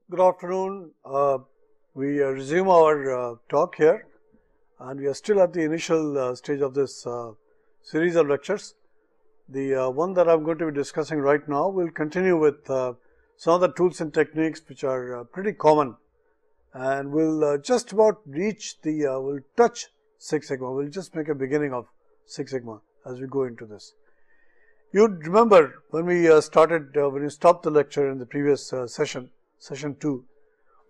Good afternoon. We resume our talk here, and we are still at the initial stage of this series of lectures. The one that I am going to be discussing right now will continue with some of the tools and techniques which are pretty common, and will just about reach the, will touch Six Sigma. We will just make a beginning of Six Sigma as we go into this. You remember when we started, when we stopped the lecture in the previous session 2,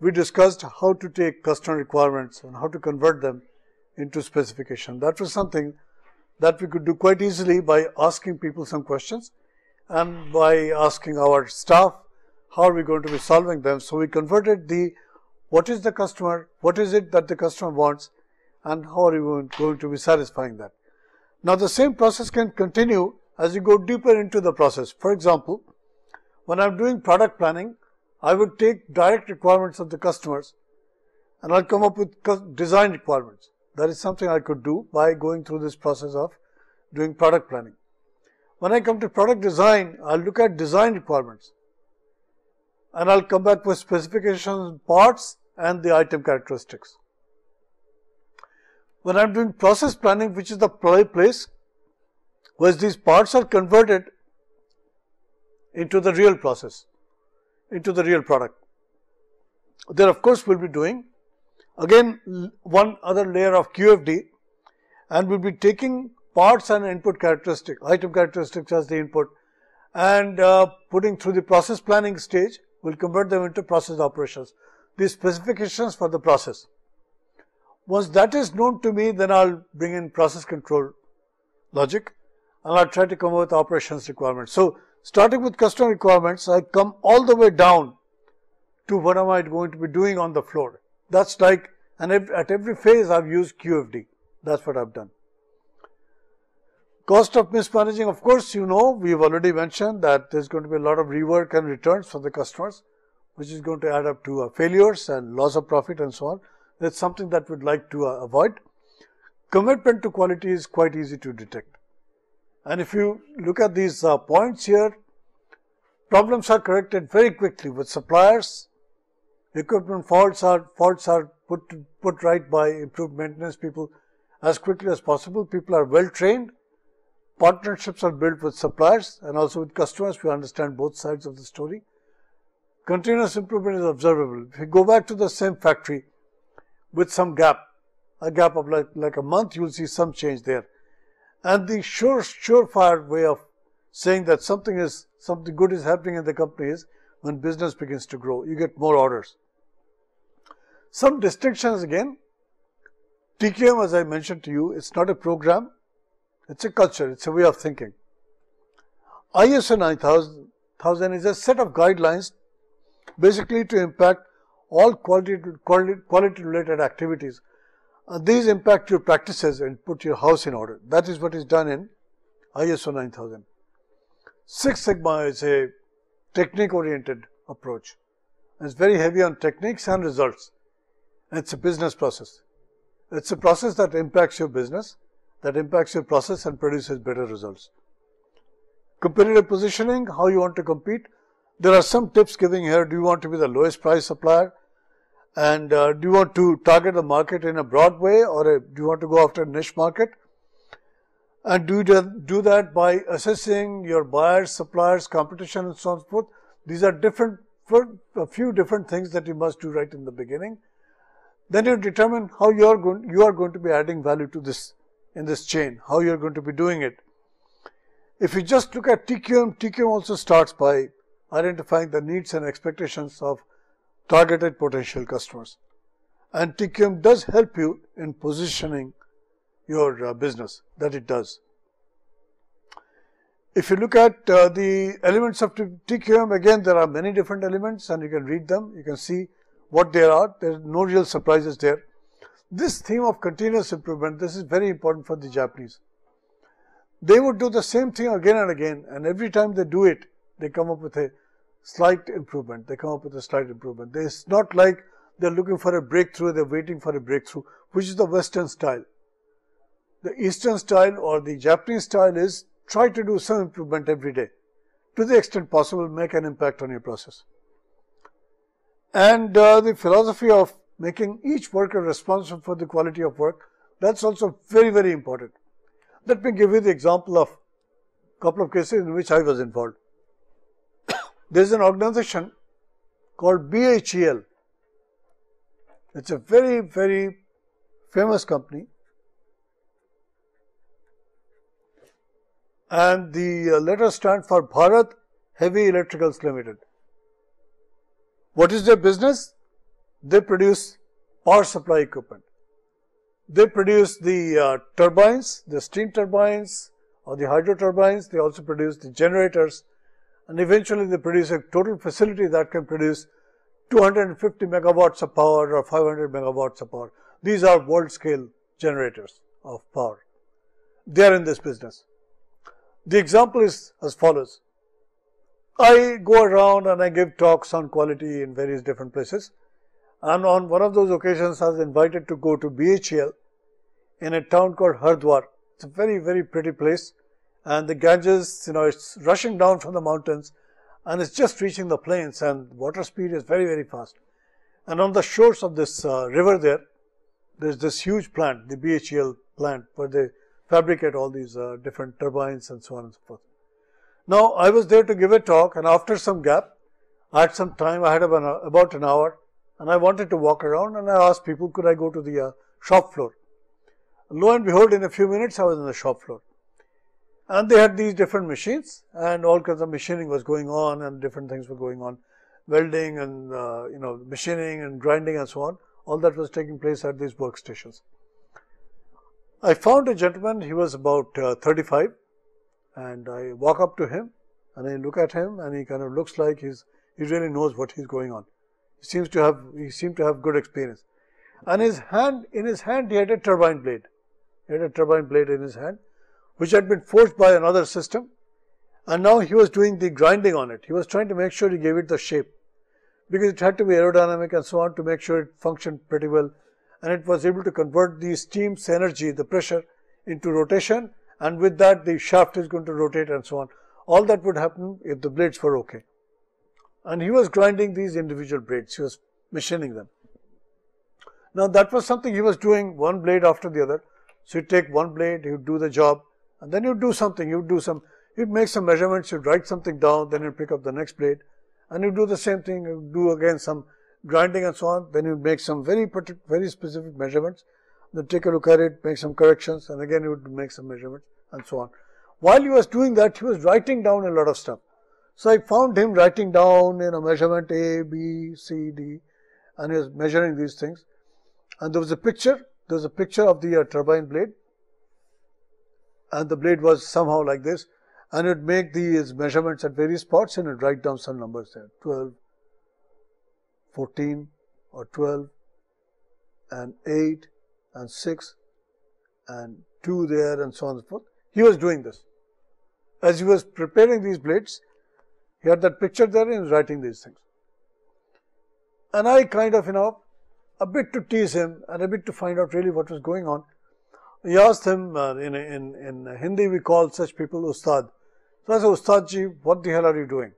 we discussed how to take customer requirements and how to convert them into specification. That was something that we could do quite easily by asking people some questions and by asking our staff how are we going to be solving them. So, we converted the what is the customer, what is it that the customer wants, and how are you going to be satisfying that. Now, the same process can continue as you go deeper into the process. For example, when I am doing product planning, I would take direct requirements of the customers and I'll come up with design requirements. That is something I could do by going through this process of doing product planning. When I come to product design, I'll look at design requirements and I'll come back with specifications, parts and the item characteristics. When I'm doing process planning, which is the place where these parts are converted into the real process, into the real product. There of course we'll be doing again one other layer of QFD, and we'll be taking parts and input characteristic, item characteristics as the input, and putting through the process planning stage, we'll convert them into process operations, the specifications for the process. Once that is known to me, then I'll bring in process control logic and I'll try to come up with operations requirements. So, starting with customer requirements, I come all the way down to what am I going to be doing on the floor. That's like, and at every phase I've used QFD. That's what I've done. Cost of mismanaging, of course, you know, we've already mentioned that there's going to be a lot of rework and returns for the customers, which is going to add up to failures and loss of profit and so on. That's something that we'd like to avoid. Commitment to quality is quite easy to detect. And if you look at these points here, problems are corrected very quickly with suppliers. Equipment faults are put right by improved maintenance people as quickly as possible. People are well trained. Partnerships are built with suppliers and also with customers. We understand both sides of the story. Continuous improvement is observable. If you go back to the same factory with some gap, a gap of like a month, you will see some change there. And the surefire way of saying that something good is happening in the company is when business begins to grow, you get more orders. Some distinctions again, TQM, as I mentioned to you, it's not a program, it's a culture, it's a way of thinking. ISO 9000 is a set of guidelines basically to impact all quality related activities. These impact your practices and put your house in order. That is what is done in ISO 9000. Six Sigma is a technique oriented approach. It's very heavy on techniques and results. And it's a business process. It's a process that impacts your business, that impacts your process and produces better results. Competitive positioning, how you want to compete. There are some tips giving here. Do you want to be the lowest price supplier? And do you want to target the market in a broad way, or do you want to go after a niche market? And do that by assessing your buyers, suppliers, competition and so on and so forth. These are a few different things that you must do right in the beginning. Then you determine how you are going to be adding value to this in this chain, how you are going to be doing it. If you just look at TQM, TQM also starts by identifying the needs and expectations of targeted potential customers, and TQM does help you in positioning your business, that it does. If you look at the elements of TQM, again there are many different elements and you can read them, you can see what they are, there are no real surprises there. This theme of continuous improvement, this is very important for the Japanese. They would do the same thing again and again, and every time they do it, they come up with a slight improvement. They come up with a slight improvement. It's not like they're looking for a breakthrough, they're waiting for a breakthrough, which is the Western style. The Eastern style or the Japanese style is try to do some improvement every day. To the extent possible, make an impact on your process. And the philosophy of making each worker responsible for the quality of work, that's also very, very important. Let me give you the example of a couple of cases in which I was involved. There is an organization called BHEL. It's a very, very famous company, and the letters stand for Bharat Heavy Electricals Limited. What is their business? They produce power supply equipment. They produce the turbines, the steam turbines or the hydro turbines. They also produce the generators, and eventually they produce a total facility that can produce 250 megawatts of power or 500 megawatts of power. These are world scale generators of power. They are in this business. The example is as follows. I go around and I give talks on quality in various different places, and on one of those occasions I was invited to go to BHEL in a town called Hardwar. It's a very, very pretty place, and the Ganges, it's rushing down from the mountains and it's just reaching the plains, and water speed is very, very fast. And on the shores of this river there's this huge plant, the BHEL plant, where they fabricate all these different turbines and so on and so forth. Now, I was there to give a talk, and after some gap, I had some time, I had about an hour, and I wanted to walk around, and I asked people, could I go to the shop floor? Lo and behold, in a few minutes, I was in the shop floor. And they had these different machines, and all kinds of machining was going on, and different things were going on, welding and machining and grinding and so on. All that was taking place at these workstations. I found a gentleman. He was about 35, and I walk up to him and I look at him, and he kind of looks like he really knows what is going on. He seemed to have good experience. And in his hand he had a turbine blade. He had a turbine blade in his hand, which had been forged by another system, and now he was doing the grinding on it. He was trying to make sure he gave it the shape, because it had to be aerodynamic and so on to make sure it functioned pretty well, and it was able to convert the steam's energy, the pressure, into rotation, and with that the shaft is going to rotate and so on. All that would happen if the blades were okay. And he was grinding these individual blades, he was machining them. Now that was something he was doing one blade after the other. So he'd take one blade, he would do the job, and then he'd do something, he'd make some measurements, he'd write something down, then he'd pick up the next blade, and he'd do the same thing, he'd do again some grinding and so on, then he'd make some very specific measurements, then take a look at it, make some corrections, and again he would make some measurements and so on. While he was doing that, he was writing down a lot of stuff. So I found him writing down, measurement A, B, C, D, and he was measuring these things. And there was a picture of the turbine blade, and the blade was somehow like this, and it would make these measurements at various spots, and it would write down some numbers there, 12, 14 or 12, and 8, and 6, and 2 there, and so on and so forth. He was doing this. As he was preparing these blades, he had that picture there and he was writing these things. And I kind of, a bit to tease him and a bit to find out really what was going on, he asked him, in Hindi we call such people Ustad. So I said, Ustad ji, what the hell are you doing?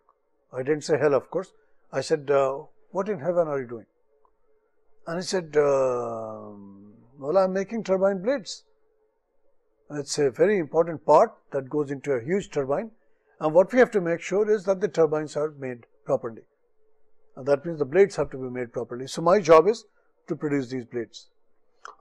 I didn't say hell, of course. I said, what in heaven are you doing? And he said, well, I'm making turbine blades. It's a very important part that goes into a huge turbine, and what we have to make sure is that the turbines are made properly. And that means the blades have to be made properly. So my job is to produce these blades.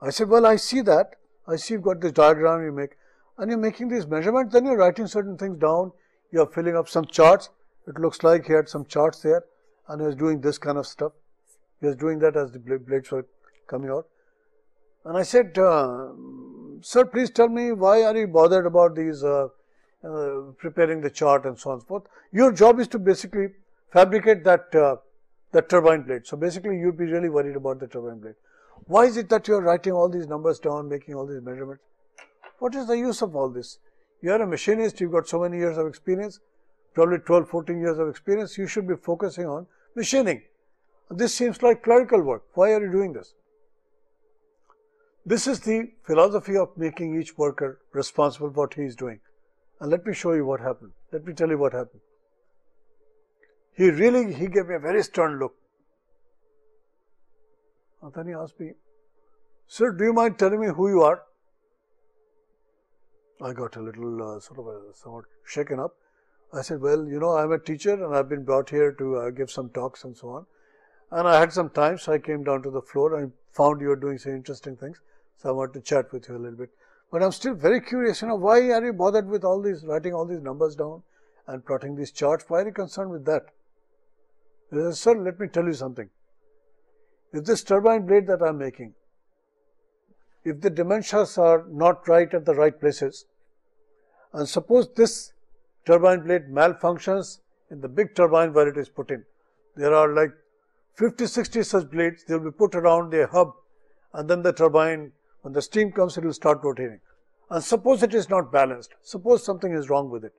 I said, well, I see that. I see you've got this diagram you make, and you're making these measurements, then you're writing certain things down, you're filling up some charts. It looks like he had some charts there, and he was doing this kind of stuff. He was doing that as the blades were coming out. And I said, sir, please tell me, why are you bothered about these, preparing the chart and so on and so forth? Your job is to basically fabricate that turbine blade. So basically, you'd be really worried about the turbine blade. Why is it that you're writing all these numbers down, making all these measurements? What is the use of all this? You're a machinist, you've got so many years of experience, probably 12, 14 years of experience. You should be focusing on machining. This seems like clerical work. Why are you doing this? This is the philosophy of making each worker responsible for what he is doing. And let me show you what happened. Let me tell you what happened. He gave me a very stern look. And then he asked me, sir, do you mind telling me who you are? I got a little somewhat shaken up. I said, well, you know, I'm a teacher and I've been brought here to give some talks and so on. And I had some time, so I came down to the floor and found you were doing some interesting things. So I wanted to chat with you a little bit. But I'm still very curious, you know, why are you bothered with all these, writing all these numbers down and plotting these charts? Why are you concerned with that? He said, sir, let me tell you something. If this turbine blade that I'm making, if the dimensions are not right at the right places, and suppose this turbine blade malfunctions in the big turbine where it is put in, there are like 50, 60 such blades, they will be put around a hub, and then the turbine, when the steam comes, it will start rotating. And suppose it is not balanced, suppose something is wrong with it,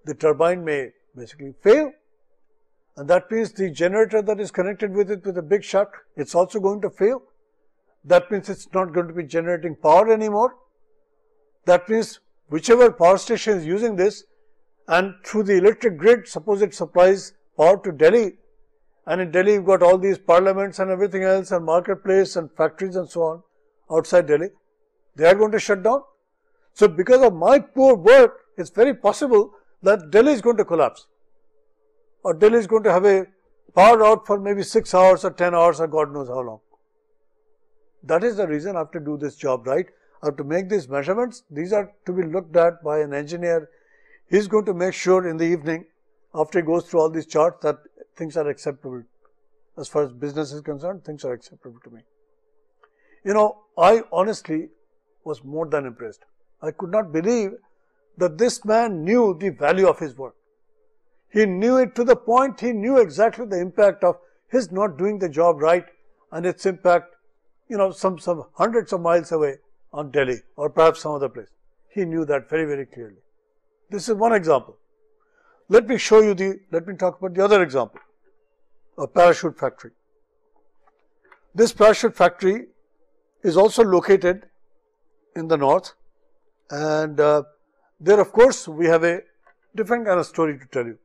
the turbine may basically fail, and that means the generator that is connected with it with a big shaft, it's also going to fail. That means it's not going to be generating power anymore. That means whichever power station is using this, and through the electric grid, suppose it supplies power to Delhi, and in Delhi you've got all these parliaments and everything else and marketplace and factories and so on outside Delhi, they are going to shut down. So because of my poor work, it's very possible that Delhi is going to collapse, or Delhi is going to have a power out for maybe 6 hours or 10 hours or God knows how long. That is the reason I have to do this job right. I have to make these measurements. These are to be looked at by an engineer. He is going to make sure in the evening, after he goes through all these charts, that things are acceptable. As far as business is concerned, things are acceptable to me. You know, I honestly was more than impressed. I could not believe that this man knew the value of his work. He knew it to the point he knew exactly the impact of his not doing the job right and its impact, you know, some hundreds of miles away on Delhi or perhaps some other place. He knew that very, very clearly. This is one example. Let me talk about the other example, a parachute factory. This parachute factory is also located in the north, and there of course we have a different kind of story to tell you.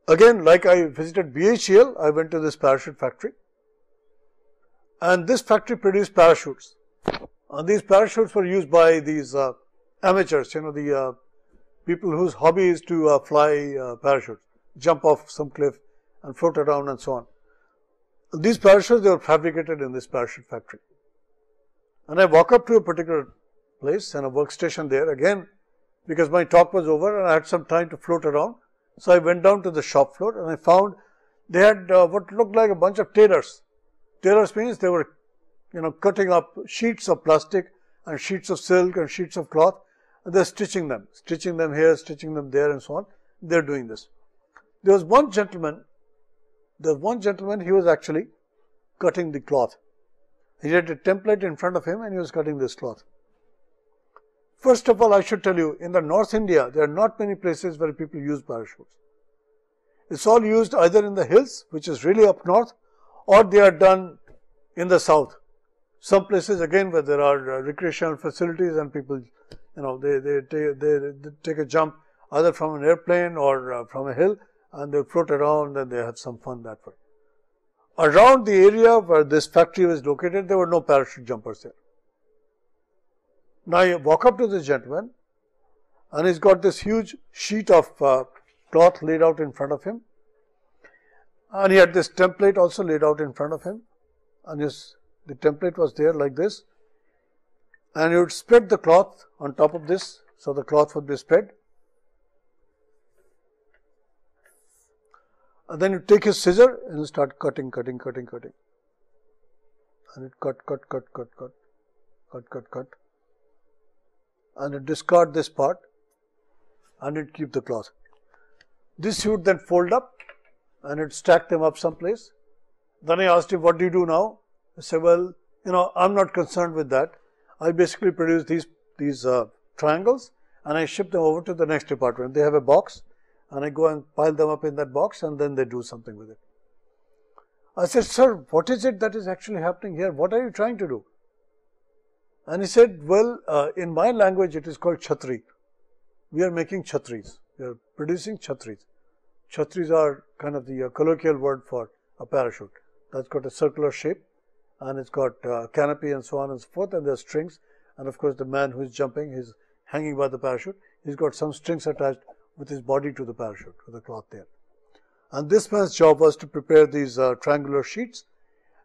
Again, like I visited BHEL, I went to this parachute factory, and this factory produced parachutes, and these parachutes were used by these amateurs, you know, the people whose hobby is to fly parachutes, jump off some cliff and float around and so on. And these parachutes, they were fabricated in this parachute factory. And I walk up to a particular place and a workstation there again, because my talk was over and I had some time to float around. So I went down to the shop floor and I found they had what looked like a bunch of tailors. Tailors means they were, you know, cutting up sheets of plastic and sheets of silk and sheets of cloth, and they're stitching them here, stitching them there and so on. They're doing this. There was one gentleman, he was actually cutting the cloth. He had a template in front of him and he was cutting this cloth. First of all, I should tell you, in the North India, there are not many places where people use parachutes. It's all used either in the hills, which is really up north, or they are done in the south. Some places again where there are recreational facilities and people, you know, they take a jump either from an airplane or from a hill and they float around and they have some fun that way. Around the area where this factory was located, there were no parachute jumpers there. Now you walk up to this gentleman and he's got this huge sheet of cloth laid out in front of him, and he had this template also laid out in front of him, and the template was there like this, and you would spread the cloth on top of this, so the cloth would be spread, and then you take his scissor and you start cutting, and it cut, and you discard this part and you keep the cloth. This you would then fold up and you'd stack them up someplace. Then I asked him, what do you do now? He said, well, you know, I'm not concerned with that. I basically produce these triangles and I ship them over to the next department. They have a box and I go and pile them up in that box and then they do something with it. I said, sir, what is it that is actually happening here? What are you trying to do? And he said, well, in my language it is called chhatri. We are making chhatris. We are producing chhatris. Chhatris are kind of the colloquial word for a parachute. that's got a circular shape, and it's got canopy and so on and so forth, and there's strings, and of course the man who is jumping, he's hanging by the parachute, he's got some strings attached with his body to the parachute, to the cloth there. And this man's job was to prepare these triangular sheets,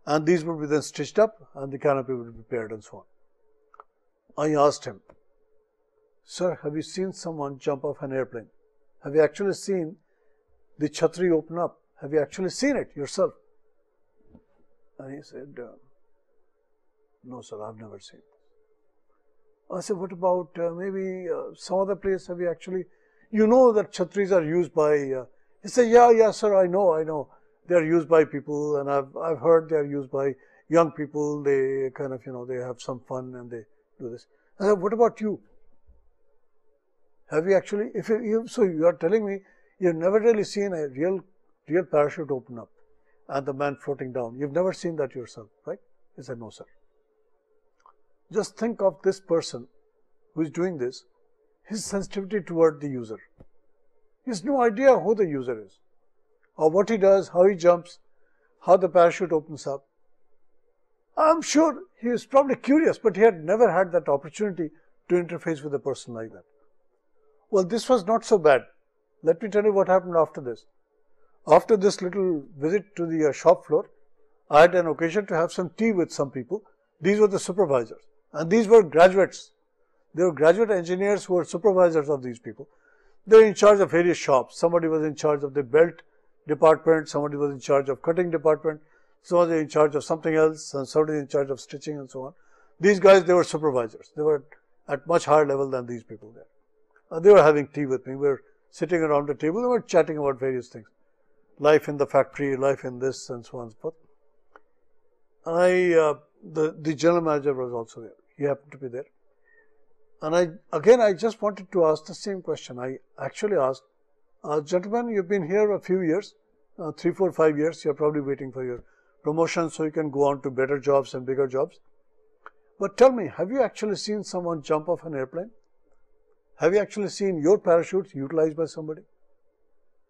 and these would be then stitched up, and the canopy would be prepared and so on. I asked him, "Sir, have you seen someone jump off an airplane? Have you actually seen the chhatri open up? Have you actually seen it yourself?" And he said, "No, sir, I've never seen it." I said, "What about maybe some other place? Have you actually, you know that chhatris are used by," he said, yeah, sir, I know. They are used by people, and I've heard they are used by young people. They kind of, they have some fun and they do this. I said, "What about you? Have you actually, so you are telling me you've never really seen a real parachute open up and the man floating down. You've never seen that yourself, right?" He said, "No, sir." Just think of this person who is doing this, his sensitivity toward the user. He has no idea who the user is, or what he does, how he jumps, how the parachute opens up. I'm sure he was probably curious, but he had never had that opportunity to interface with a person like that. Well, this was not so bad. Let me tell you what happened after this. After this little visit to the shop floor, I had an occasion to have some tea with some people. These were the supervisors, and these were graduates. They were graduate engineers who were supervisors of these people. They were in charge of various shops. Somebody was in charge of the belt department, somebody was in charge of cutting department, somebody was in charge of something else, and somebody in charge of stitching and so on. These guys, they were supervisors. They were at much higher level than these people there. They were having tea with me. We were sitting around the table. They were chatting about various things. Life in the factory, life in this, and so on and so forth. And the general manager was also there. He happened to be there. And I just wanted to ask the same question. I actually asked, "Gentlemen, you've been here a few years, 3, 4, 5 years. You're probably waiting for your promotion so you can go on to better jobs and bigger jobs. But tell me, have you actually seen someone jump off an airplane? Have you actually seen your parachutes utilized by somebody?"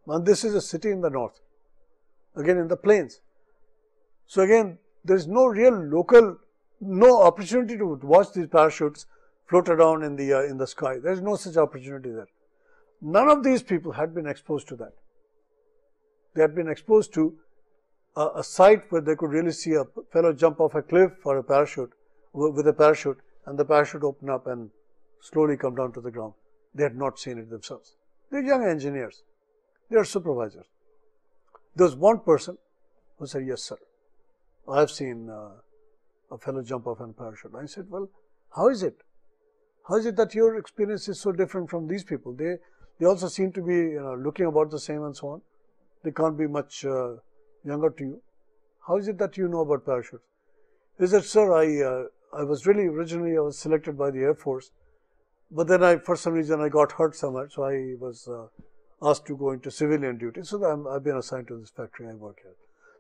And this is a city in the north, again in the plains. So again, there is no real no opportunity to watch these parachutes float around in the sky. There is no such opportunity there. None of these people had been exposed to that. They had been exposed to a site where they could really see a fellow jump off a cliff or a parachute with a parachute, and the parachute open up and slowly come down to the ground. They had not seen it themselves. They're young engineers. They are supervisors. There was one person who said, "Yes, sir, I have seen a fellow jump off a parachute." I said, "Well, how is it? How is it that your experience is so different from these people? They also seem to be looking about the same and so on. They can't be much younger to you. How is it that you know about parachutes?" He said, "Sir, I was really originally I was selected by the Air Force, but then for some reason I got hurt somewhere, so I was asked to go into civilian duty. So I've been assigned to this factory. I work here."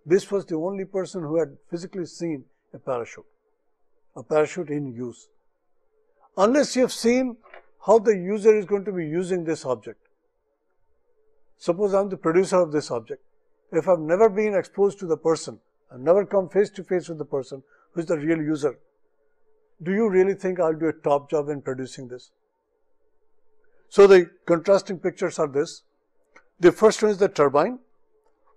This was the only person who had physically seen a parachute in use. Unless you have seen how the user is going to be using this object. Suppose I'm the producer of this object. If I've never been exposed to the person, I've never come face to face with the person who is the real user, do you really think I'll do a top job in producing this? So the contrasting pictures are this. The first one is the turbine,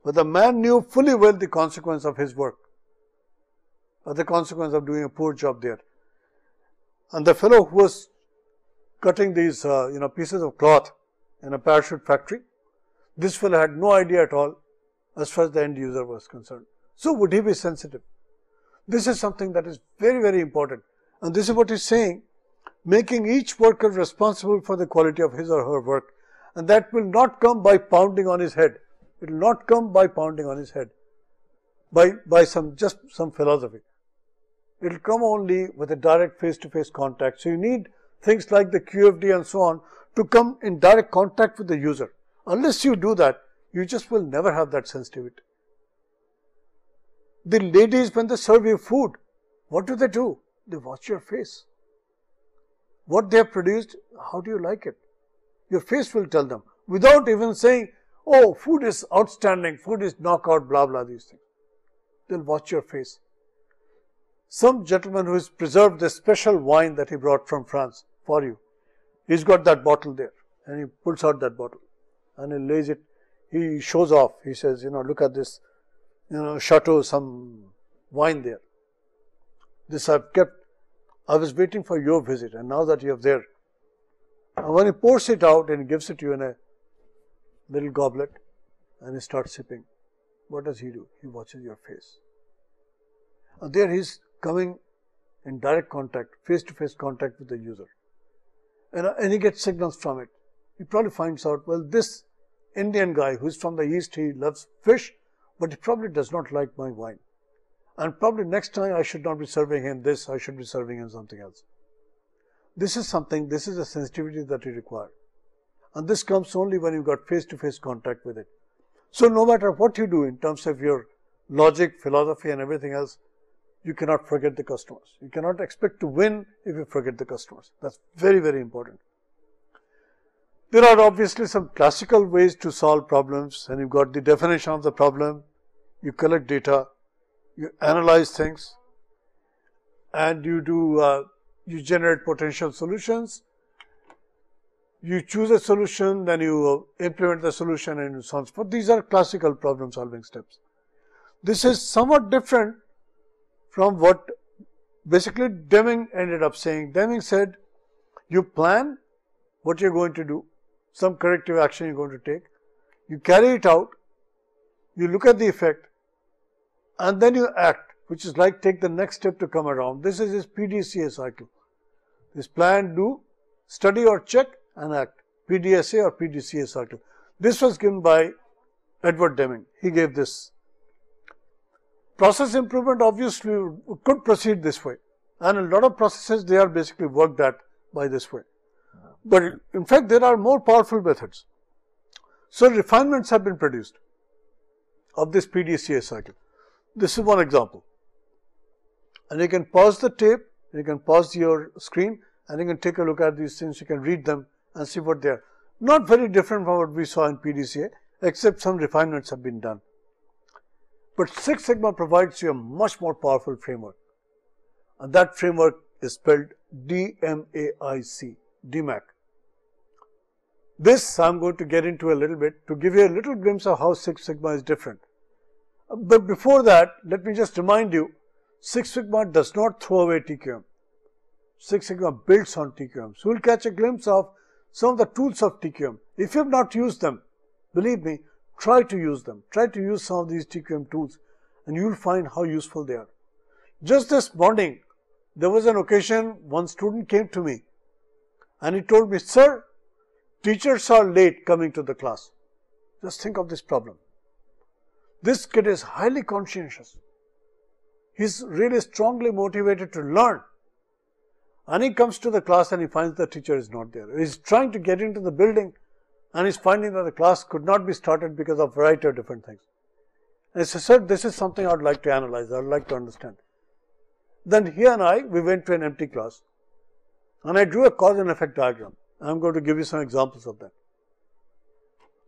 where the man knew fully well the consequence of his work, or the consequence of doing a poor job there. And the fellow who was cutting these pieces of cloth in a parachute factory, this fellow had no idea at all as far as the end user was concerned. So would he be sensitive? This is something that is very, very important. And this is what he's saying, making each worker responsible for the quality of his or her work. And that will not come by pounding on his head. It will not come by pounding on his head, by some philosophy. It will come only with a direct face-to-face contact. So you need things like the QFD and so on to come in direct contact with the user. Unless you do that, you just will never have that sensitivity. The ladies, when they serve you food, what do? They watch your face. What they have produced, how do you like it? Your face will tell them, without even saying, "Oh, food is outstanding, food is knockout, blah, blah," these things. they'll watch your face. Some gentleman who has preserved this special wine that he brought from France for you, he's got that bottle there and he pulls out that bottle and he lays it, he shows off, he says, look at this, chateau, some wine there. This I've kept, I was waiting for your visit and now that you're there. And when he pours it out and he gives it to you in a little goblet and he starts sipping, what does he do? He watches your face. And there he's coming in direct contact, face-to-face contact with the user. And he gets signals from it. He probably finds out, well, this Indian guy who's from the East, he loves fish, but he probably does not like my wine. And probably next time I should not be serving him this, I should be serving him something else. This is a sensitivity that you require. And this comes only when you've got face-to-face contact with it. So no matter what you do in terms of your logic, philosophy and everything else, you cannot forget the customers. You cannot expect to win if you forget the customers. That's very, very important. There are obviously some classical ways to solve problems, and you've got the definition of the problem, you collect data, you analyze things, and you generate potential solutions. You choose a solution, then you implement the solution and so on. But these are classical problem solving steps. This is somewhat different from what basically Deming ended up saying. Deming said, you plan what you're going to do, some corrective action you're going to take, you carry it out, you look at the effect, and then you act, which is like take the next step to come around. This is his PDCA cycle. This plan, do, study or check and act. PDSA or PDCA cycle. This was given by Edward Deming. He gave this. Process improvement obviously could proceed this way, and a lot of processes, they are basically worked at by this way. But in fact, there are more powerful methods. So refinements have been produced of this PDCA cycle. This is one example. And you can pause the tape, you can pause your screen, and you can take a look at these things, you can read them and see what they are. Not very different from what we saw in PDCA, except some refinements have been done. But Six Sigma provides you a much more powerful framework, and that framework is spelled DMAIC, DMAIC. This I am going to get into a little bit to give you a little glimpse of how Six Sigma is different. But before that, let me just remind you, Six Sigma does not throw away TQM. Six Sigma builds on TQM. So, we will catch a glimpse of some of the tools of TQM. If you have not used them, believe me, try to use them. Try to use some of these TQM tools and you will find how useful they are. Just this morning, there was an occasion, one student came to me and he told me, sir, teachers are late coming to the class. Just think of this problem. This kid is highly conscientious. He's really strongly motivated to learn. And he comes to the class and he finds the teacher is not there. He's trying to get into the building and he's finding that the class could not be started because of a variety of different things. And he says, sir, this is something I would like to analyze, I would like to understand. Then he and I, we went to an empty class and I drew a cause and effect diagram. I'm going to give you some examples of that.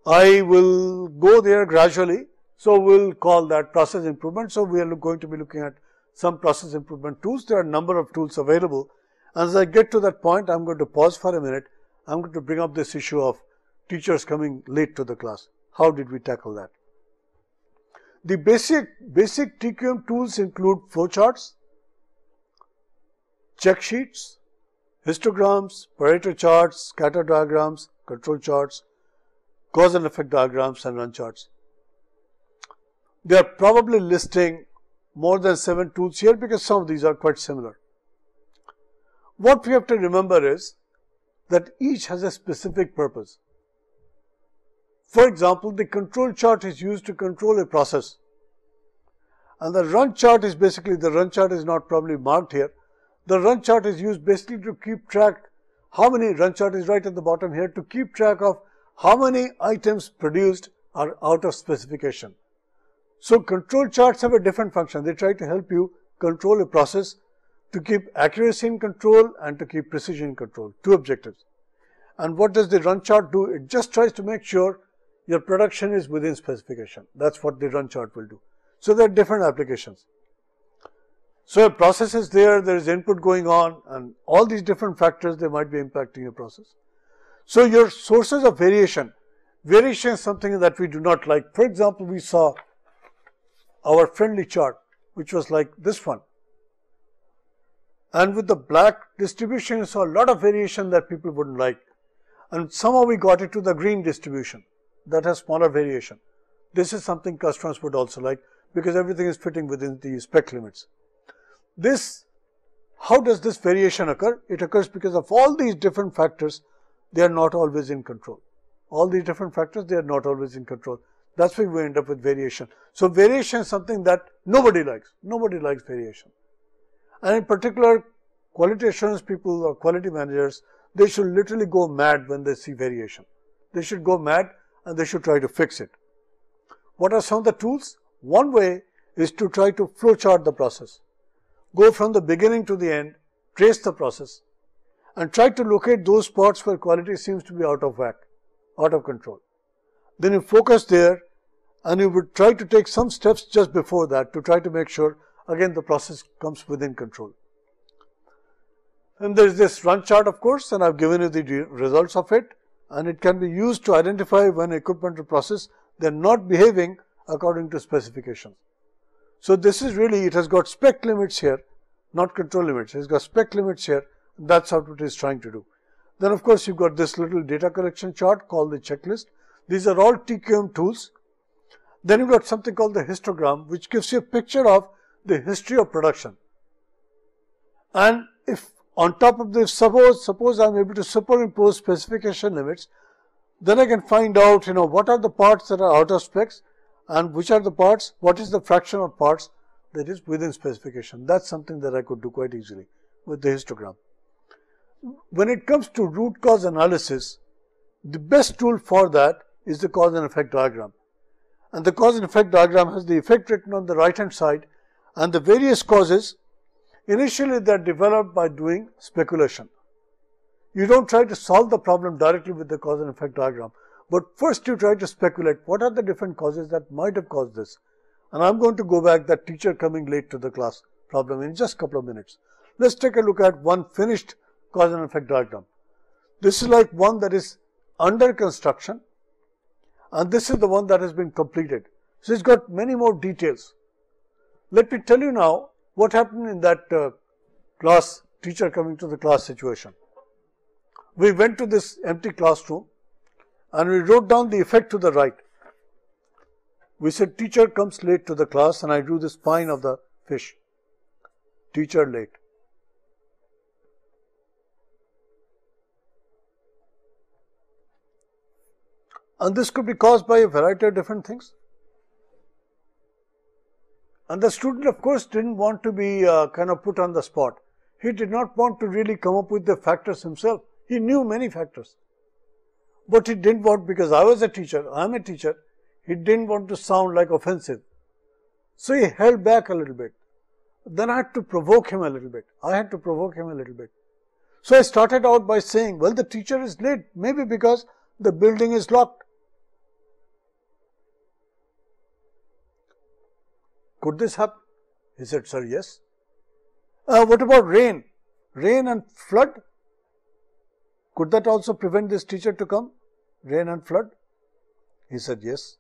I will go there gradually. So, we'll call that process improvement. So, we are going to be looking at some process improvement tools. There are a number of tools available. As I get to that point, I'm going to pause for a minute. I'm going to bring up this issue of teachers coming late to the class. How did we tackle that? The basic TQM tools include flowcharts, check sheets, histograms, Pareto charts, scatter diagrams, control charts, cause and effect diagrams and run charts. They are probably listing more than 7 tools here because some of these are quite similar. What we have to remember is that each has a specific purpose. For example, the control chart is used to control a process, and the run chart is basically, the run chart is not probably marked here. The run chart is used basically to keep track how many, run chart is right at the bottom here, to keep track of how many items produced are out of specification. So, control charts have a different function. They try to help you control a process, to keep accuracy in control and to keep precision in control. Two objectives. And what does the run chart do? It just tries to make sure your production is within specification. That's what the run chart will do. So there are different applications. So a process is there is input going on, and all these different factors, they might be impacting your process. So your sources of variation is something that we do not like. For example, we saw our friendly chart, which was like this one. And with the black distribution, you saw a lot of variation that people wouldn't like. And somehow we got it to the green distribution that has smaller variation. This is something customers would also like, because everything is fitting within the spec limits. How does this variation occur? It occurs because of all these different factors, they are not always in control. All these different factors, they are not always in control. That's why we end up with variation. So variation is something that nobody likes. Nobody likes variation. And in particular, quality assurance people or quality managers, they should literally go mad when they see variation. They should go mad and they should try to fix it. What are some of the tools? One way is to try to flowchart the process. Go from the beginning to the end, trace the process, and try to locate those spots where quality seems to be out of whack, out of control. Then you focus there, and you would try to take some steps just before that to try to make sure, again, the process comes within control. And there is this run chart, of course, and I have given you the results of it, and it can be used to identify when equipment or process, they are not behaving according to specifications. So this is really, it has got spec limits here, not control limits. It has got spec limits here. That's what it is trying to do. Then of course you've got this little data collection chart called the checklist. These are all TQM tools. Then you've got something called the histogram, which gives you a picture of the history of production. And if on top of this, suppose I'm able to superimpose specification limits, then I can find out, what are the parts that are out of specs, and which are the parts, what is the fraction of parts that is within specification. That's something that I could do quite easily with the histogram. When it comes to root cause analysis, the best tool for that is the cause and effect diagram. And the cause and effect diagram has the effect written on the right hand side, and the various causes, initially they are developed by doing speculation. You don't try to solve the problem directly with the cause and effect diagram, but first you try to speculate what are the different causes that might have caused this. And I'm going to go back that teacher coming late to the class problem in just a couple of minutes. Let's take a look at one finished cause and effect diagram. This is like one that is under construction, and this is the one that has been completed. So it's got many more details. Let me tell you now what happened in that class, teacher coming to the class situation. We went to this empty classroom and we wrote down the effect to the right. We said teacher comes late to the class, and I drew this spine of the fish. Teacher late. And this could be caused by a variety of different things. And the student, of course, didn't want to be kind of put on the spot. He did not want to really come up with the factors himself. He knew many factors. But he didn't want, because I was a teacher, I'm a teacher, he didn't want to sound like offensive. So he held back a little bit. Then I had to provoke him a little bit. So I started out by saying, well, the teacher is late, maybe because the building is locked. Could this happen? He said, sir, yes. What about rain? Rain and flood? Could that also prevent this teacher to come? Rain and flood? He said, yes.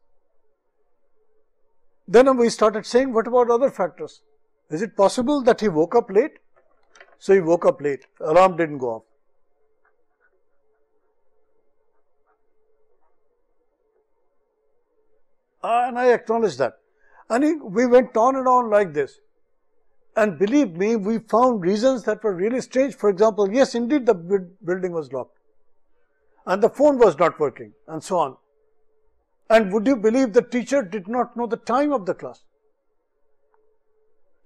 Then we started saying, what about other factors? Is it possible that he woke up late? So he woke up late. Alarm didn't go off. And I acknowledged that. And we went on and on like this. And believe me, we found reasons that were really strange. For example, yes, indeed the building was locked. And the phone was not working, and so on. And would you believe the teacher did not know the time of the class?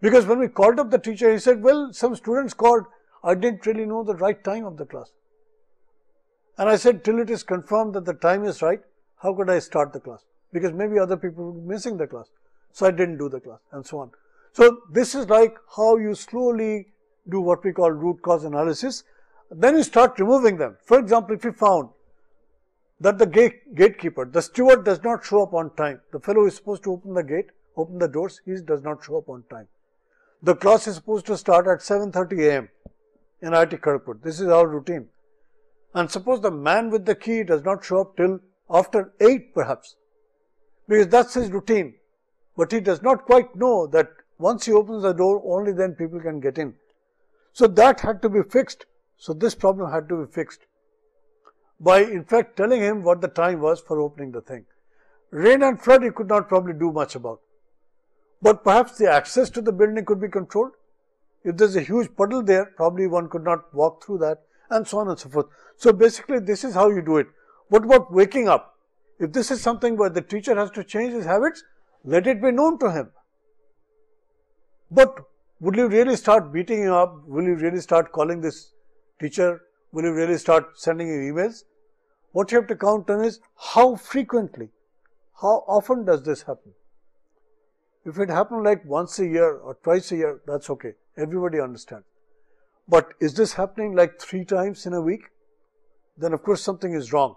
Because when we called up the teacher, he said, well, some students called, I didn't really know the right time of the class. And I said, till it is confirmed that the time is right, how could I start the class? Because maybe other people would be missing the class. So I didn't do the class, and so on. So this is like how you slowly do what we call root cause analysis. Then you start removing them. For example, if you found that the gatekeeper, the steward does not show up on time, the fellow who is supposed to open the gate open the doors, he does not show up on time. The class is supposed to start at 7:30 a.m. in IIT Kharagpur. This is our routine. And suppose the man with the key does not show up till after 8 perhaps, because that's his routine. But he does not quite know that once he opens the door, only then people can get in. So that had to be fixed. So this problem had to be fixed by in fact telling him what the time was for opening the thing. Rain and flood he could not probably do much about. But perhaps the access to the building could be controlled. If there's a huge puddle there, probably one could not walk through that, and so on and so forth. So basically this is how you do it. What about waking up? If this is something where the teacher has to change his habits, let it be known to him. But will you really start beating him up? Will you really start calling this teacher? Will you really start sending him emails? What you have to count on is how frequently, how often does this happen? If it happens like once a year or twice a year, that's okay. Everybody understands. But is this happening like 3 times in a week? Then of course something is wrong.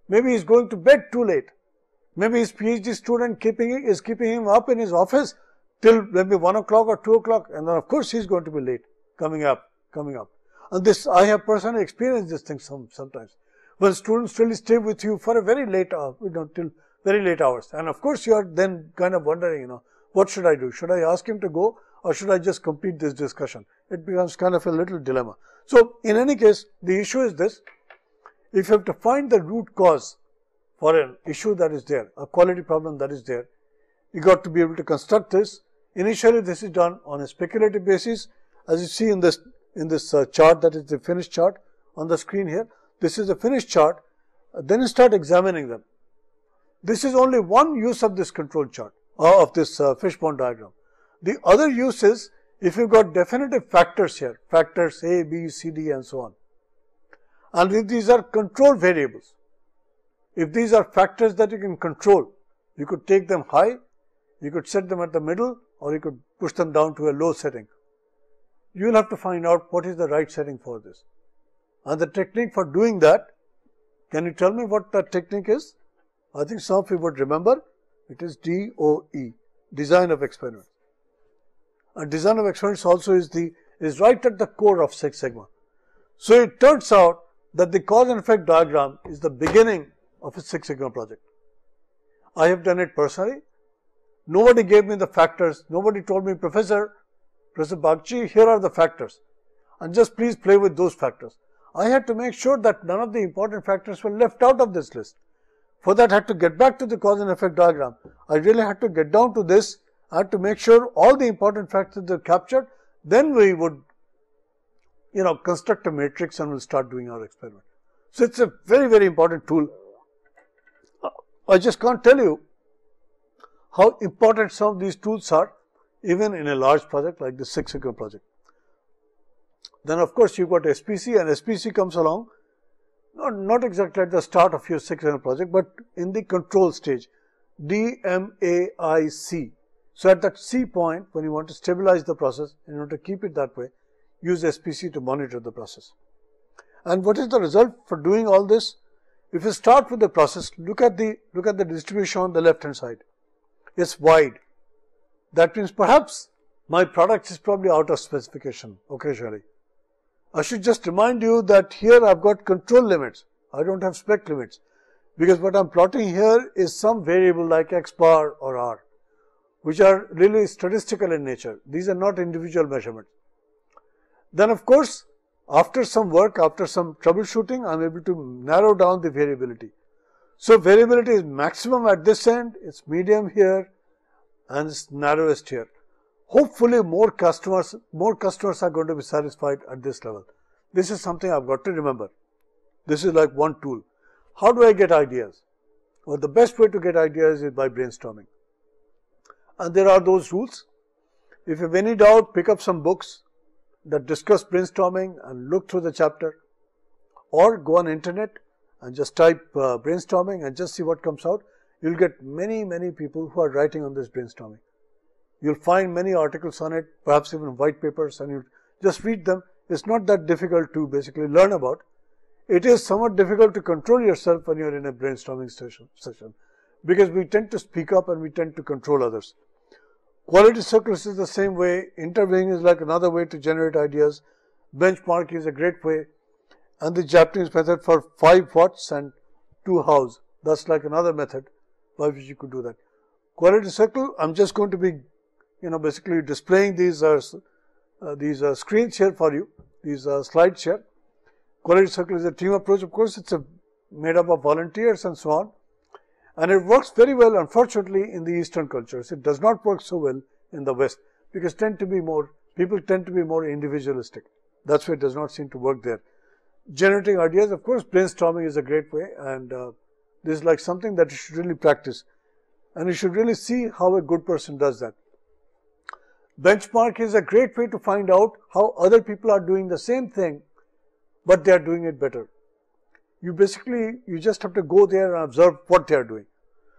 Maybe he's going to bed too late. Maybe his PhD student is keeping him up in his office till maybe 1 o'clock or 2 o'clock, and then of course he's going to be late coming up. And this, I have personally experienced this thing sometimes. When students really stay with you for a very late hour, till very late hours. And of course you are then kind of wondering, what should I do? Should I ask him to go, or should I just complete this discussion? It becomes kind of a little dilemma. So in any case, the issue is this: if you have to find the root cause for an issue that is there, a quality problem that is there, you got to be able to construct this. Initially this is done on a speculative basis, as you see in this chart, that is the finished chart on the screen here. This is the finished chart. Then you start examining them. This is only one use of this control chart, of this fishbone diagram. The other use is if you've got definitive factors here, factors A, B, C, D and so on. And if these are control variables, if these are factors that you can control, you could take them high, you could set them at the middle, or you could push them down to a low setting. You will have to find out what is the right setting for this. And the technique for doing that, can you tell me what that technique is? I think some of you would remember. It is DOE, design of experiments. And design of experiments also is right at the core of Six Sigma. So it turns out that the cause and effect diagram is the beginning of a Six Sigma project. I have done it personally. Nobody gave me the factors. Nobody told me, Professor Bagchi, here are the factors, and just please play with those factors. I had to make sure that none of the important factors were left out of this list. For that, I had to get back to the cause and effect diagram. I really had to get down to this. I had to make sure all the important factors are captured. Then we would, construct a matrix and we'll start doing our experiment. So it's a very, very important tool. I just can't tell you how important some of these tools are, even in a large project like the Six Sigma project. Then of course you've got SPC, and SPC comes along not exactly at the start of your Six Sigma project, but in the control stage, DMAIC. So at that C point, when you want to stabilize the process, and you want to keep it that way, use SPC to monitor the process. And what is the result for doing all this? If you start with the process, look at the distribution on the left hand side. It's wide. That means perhaps my product is probably out of specification occasionally. I should just remind you that here I've got control limits. I don't have spec limits, because what I'm plotting here is some variable like X bar or R, which are really statistical in nature. These are not individual measurements. Then of course, after some work, after some troubleshooting, I'm able to narrow down the variability. So variability is maximum at this end, it's medium here, and it's narrowest here. Hopefully more customers are going to be satisfied at this level. This is something I've got to remember. This is like one tool. How do I get ideas? Well, the best way to get ideas is by brainstorming. And there are those rules. If you have any doubt, pick up some books that discuss brainstorming and look through the chapter, or go on internet and just type brainstorming and just see what comes out. You'll get many people who are writing on this brainstorming. You'll find many articles on it, perhaps even white papers, and you just read them. It's not that difficult to basically learn about. It is somewhat difficult to control yourself when you're in a brainstorming session, because we tend to speak up and we tend to control others. Quality circles is the same way. Interviewing is like another way to generate ideas. Benchmark is a great way. And the Japanese method for 5 whats and 2 hows. That's like another method by which you could do that. Quality circle, I'm just going to be, basically displaying these screens here for you, these slides here. Quality circle is a team approach. Of course, it's made up of volunteers and so on. And it works very well, unfortunately, in the Eastern cultures. It does not work so well in the West because people tend to be more individualistic. That's why it does not seem to work there. Generating ideas, of course, brainstorming is a great way, and this is like something that you should really practice. And you should really see how a good person does that. Benchmark is a great way to find out how other people are doing the same thing, but they are doing it better. You just have to go there and observe what they are doing.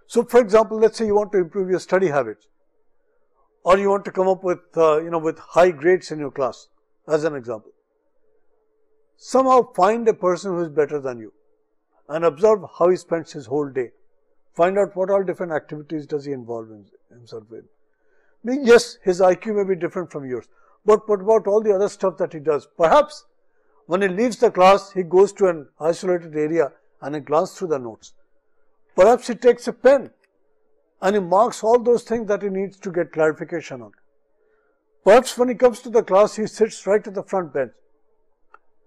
So, for example, let's say you want to improve your study habits, or you want to come up with, with high grades in your class, as an example. Somehow find a person who is better than you and observe how he spends his whole day. Find out what all different activities does he involve himself in. Yes, his IQ may be different from yours, but what about all the other stuff that he does? Perhaps when he leaves the class, he goes to an isolated area and he glances through the notes. Perhaps he takes a pen and he marks all those things that he needs to get clarification on. Perhaps when he comes to the class, he sits right at the front bench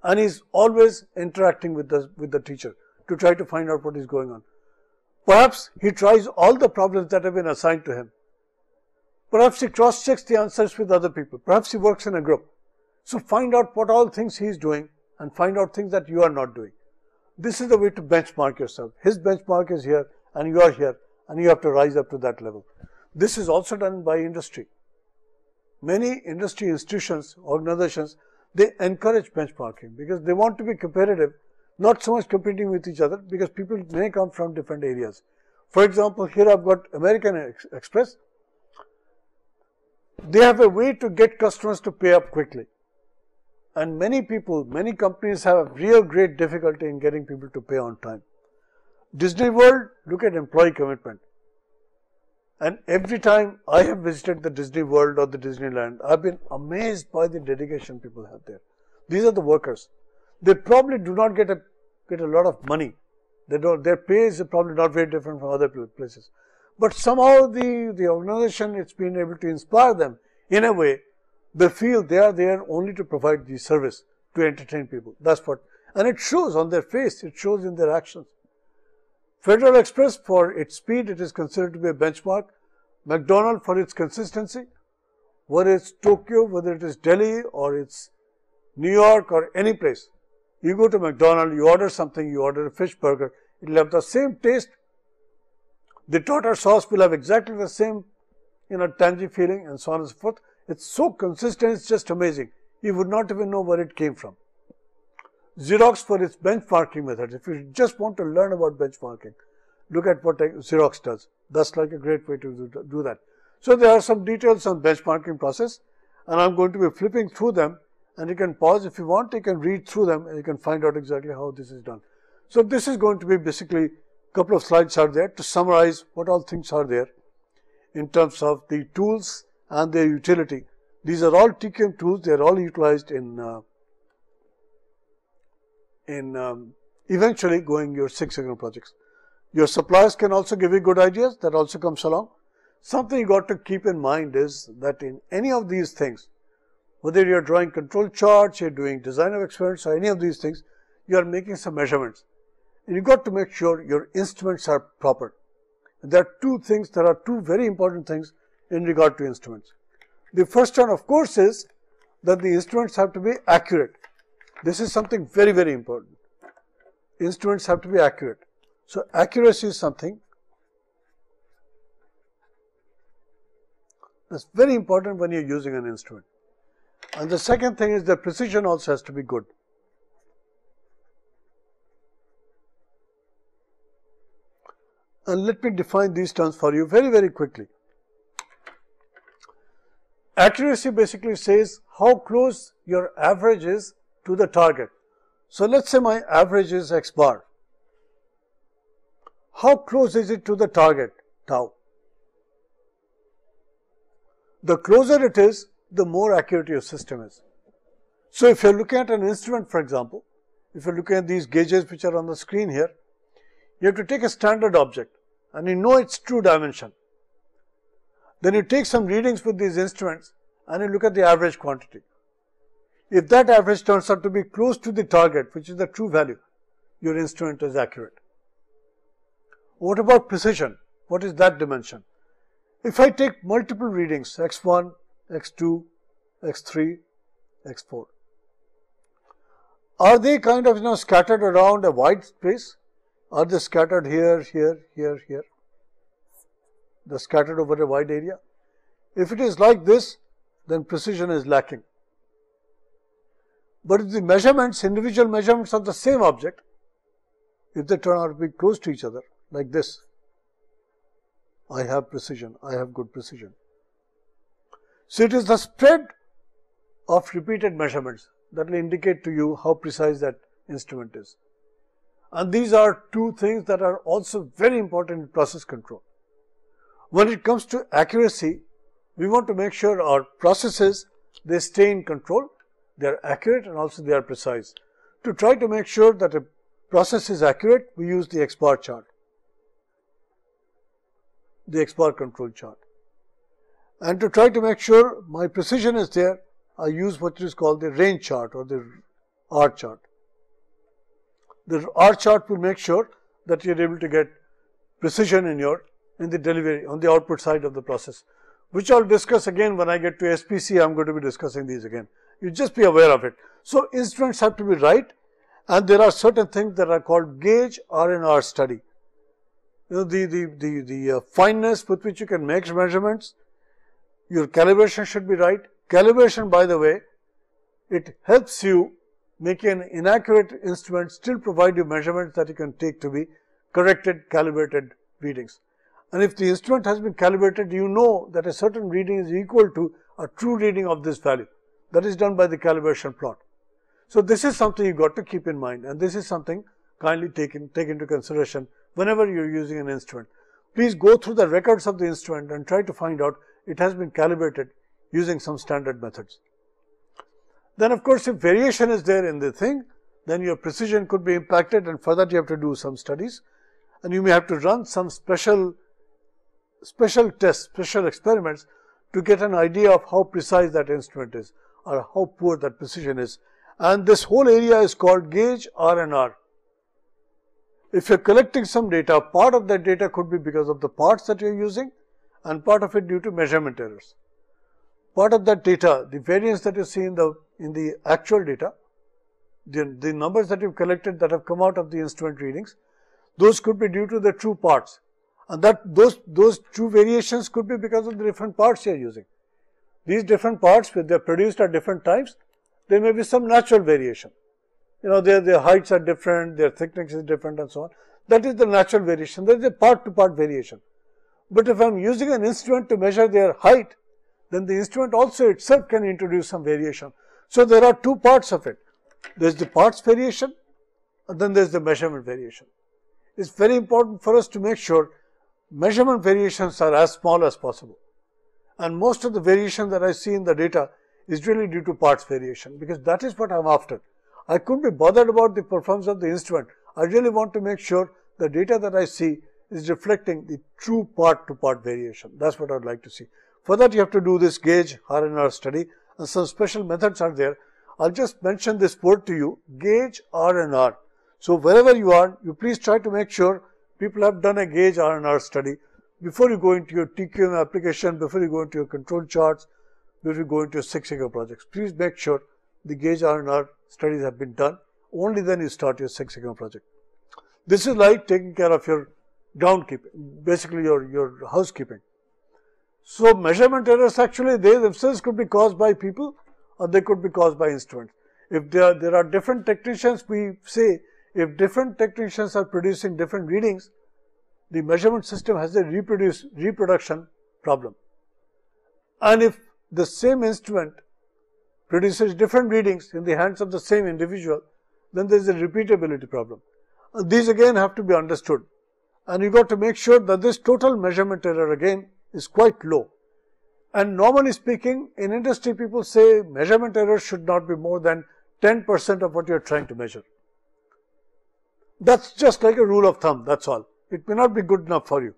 and he's always interacting with the teacher to try to find out what is going on. Perhaps he tries all the problems that have been assigned to him. Perhaps he cross-checks the answers with other people. Perhaps he works in a group. So find out what all things he is doing and find out things that you are not doing. This is the way to benchmark yourself. His benchmark is here and you are here and you have to rise up to that level. This is also done by industry. Many industry institutions, organizations, they encourage benchmarking because they want to be competitive, not so much competing with each other because people may come from different areas. For example, here I've got American Express. They have a way to get customers to pay up quickly. And many companies have a real great difficulty in getting people to pay on time. Disney World, look at employee commitment. And every time I have visited the Disney World or the Disneyland, I've been amazed by the dedication people have there. These are the workers. They probably do not get a lot of money. Their pay is probably not very different from other places. But somehow the organization, it's been able to inspire them in a way. They feel they are there only to provide the service, to entertain people. That's what, and it shows on their face, it shows in their actions. Federal Express, for its speed, it is considered to be a benchmark. McDonald's for its consistency, whether it's Tokyo, whether it is Delhi or it's New York or any place. You go to McDonald's, you order something, you order a fish burger, it will have the same taste. The tartar sauce will have exactly the same, tangy feeling and so on and so forth. It's so consistent, it's just amazing. You would not even know where it came from. Xerox for its benchmarking method. If you just want to learn about benchmarking, look at what Xerox does. That's like a great way to do that. So there are some details on benchmarking process and I'm going to be flipping through them, and you can pause if you want, you can read through them and you can find out exactly how this is done. So this is going to be basically a couple of slides are there to summarize what all things are there in terms of the tools and their utility. These are all TQM tools. They are all utilized in eventually going your Six Sigma projects. Your suppliers can also give you good ideas. That also comes along. Something you got to keep in mind is that in any of these things, whether you are drawing control charts, you are doing design of experiments or any of these things, you are making some measurements. And you got to make sure your instruments are proper. And there are two very important things in regard to instruments. The first one, of course, is that the instruments have to be accurate. This is something very, very important. Instruments have to be accurate. So accuracy is something that's very important when you're using an instrument. And the second thing is that precision also has to be good. And let me define these terms for you very, very quickly. Accuracy basically says how close your average is to the target. So let's say my average is X bar. How close is it to the target, tau? The closer it is, the more accurate your system is. So if you're looking at an instrument, for example, if you're looking at these gauges which are on the screen here, you have to take a standard object and you know its true dimension. Then you take some readings with these instruments and you look at the average quantity. If that average turns out to be close to the target, which is the true value, your instrument is accurate. What about precision? What is that dimension? If I take multiple readings, x1, x2, x3, x4, are they kind of scattered around a wide space? Are they scattered here, here, here, here? They're scattered over a wide area. If it is like this, then precision is lacking. But if the measurements, individual measurements of the same object, if they turn out to be close to each other, like this, I have precision, I have good precision. So it is the spread of repeated measurements that will indicate to you how precise that instrument is. And these are two things that are also very important in process control. When it comes to accuracy, we want to make sure our processes, they stay in control, they are accurate and also they are precise. To try to make sure that a process is accurate, we use the X-bar chart, the X-bar control chart. And to try to make sure my precision is there, I use what is called the range chart or the R chart. The R chart will make sure that you are able to get precision in the delivery, on the output side of the process, which I'll discuss again when I get to SPC. I'm going to be discussing these again. You just be aware of it. So instruments have to be right, and there are certain things that are called gauge R&R study. The fineness with which you can make measurements, your calibration should be right. Calibration, by the way, it helps you make an inaccurate instrument still provide you measurements that you can take to be corrected, calibrated readings. And if the instrument has been calibrated, you know that a certain reading is equal to a true reading of this value. That is done by the calibration plot. So this is something you got to keep in mind, and this is something kindly take into consideration whenever you are using an instrument. Please go through the records of the instrument and try to find out it has been calibrated using some standard methods. Then of course, if variation is there in the thing, then your precision could be impacted, and for that you have to do some studies, and you may have to run some special tests, special experiments to get an idea of how precise that instrument is or how poor that precision is. And this whole area is called gauge R&R. If you are collecting some data, part of that data could be because of the parts that you are using and part of it due to measurement errors. Part of that data, the variance that you see in the actual data, the numbers that you've collected that have come out of the instrument readings, those could be due to the true parts, and that those true variations could be because of the different parts you are using. These different parts, when they are produced at different times, there may be some natural variation. Their heights are different, their thickness is different and so on. That is the natural variation. There is a part-to-part variation. But if I am using an instrument to measure their height, then the instrument also itself can introduce some variation. So there are two parts of it. There is the parts variation, and then there is the measurement variation. It's very important for us to make sure measurement variations are as small as possible. And most of the variation that I see in the data is really due to parts variation, because that is what I'm after. I couldn't be bothered about the performance of the instrument. I really want to make sure the data that I see is reflecting the true part-to-part variation. That's what I'd like to see. For that, you have to do this gauge R&R study, and some special methods are there. I'll just mention this word to you, gauge R&R. So wherever you are, you please try to make sure people have done a gauge R&R study before you go into your TQM application, before you go into your control charts, before you go into your Six Sigma projects. Please make sure the gauge R&R studies have been done. Only then you start your Six Sigma project. This is like taking care of your groundkeeping, basically your housekeeping. So measurement errors, actually they themselves could be caused by people or they could be caused by instruments. If there are different technicians, we say if different technicians are producing different readings, the measurement system has a reproduction problem. And if the same instrument produces different readings in the hands of the same individual, then there is a repeatability problem. And these again have to be understood. And you got to make sure that this total measurement error again is quite low. And normally speaking, in industry people say measurement error should not be more than 10% of what you are trying to measure. That's just like a rule of thumb, that's all. It may not be good enough for you,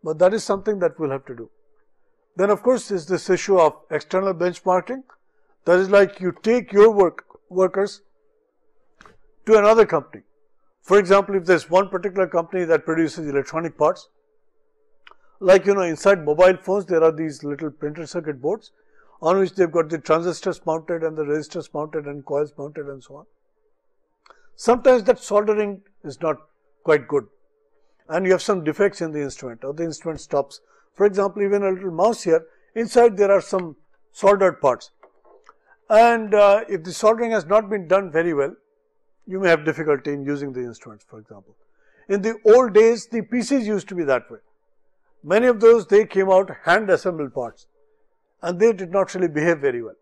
but that is something that we'll have to do. Then of course is this issue of external benchmarking. That is like you take your workers to another company. For example, if there's one particular company that produces electronic parts, like inside mobile phones there are these little printed circuit boards on which they've got the transistors mounted and the resistors mounted and coils mounted and so on. Sometimes that soldering is not quite good and you have some defects in the instrument or the instrument stops. For example, even a little mouse here, inside there are some soldered parts, and if the soldering has not been done very well, you may have difficulty in using the instruments, for example. In the old days, the PCs used to be that way. Many of those, they came out hand assembled parts and they did not really behave very well.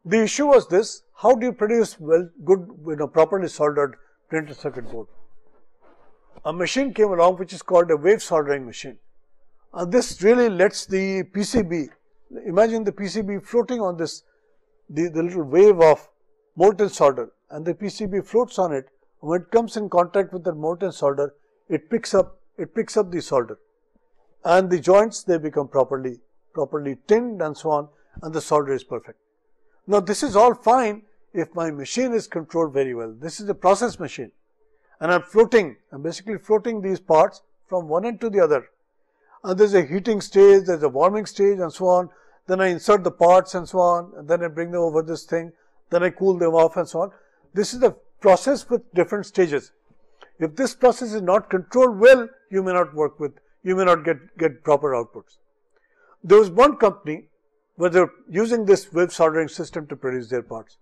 The issue was this: how do you produce properly soldered printed circuit board? A machine came along which is called a wave soldering machine. And this really lets the PCB, imagine the PCB floating on this, the little wave of molten solder, and the PCB floats on it. When it comes in contact with the molten solder, it picks up the solder, and the joints, they become properly tinned and so on, and the solder is perfect. Now this is all fine if my machine is controlled very well. This is a process machine and I'm basically floating these parts from one end to the other. And there's a heating stage, there's a warming stage and so on. Then I insert the parts and so on, and then I bring them over this thing, then I cool them off and so on. This is a process with different stages. If this process is not controlled well, you may not get proper outputs. There was one company where they were using this wave soldering system to produce their parts.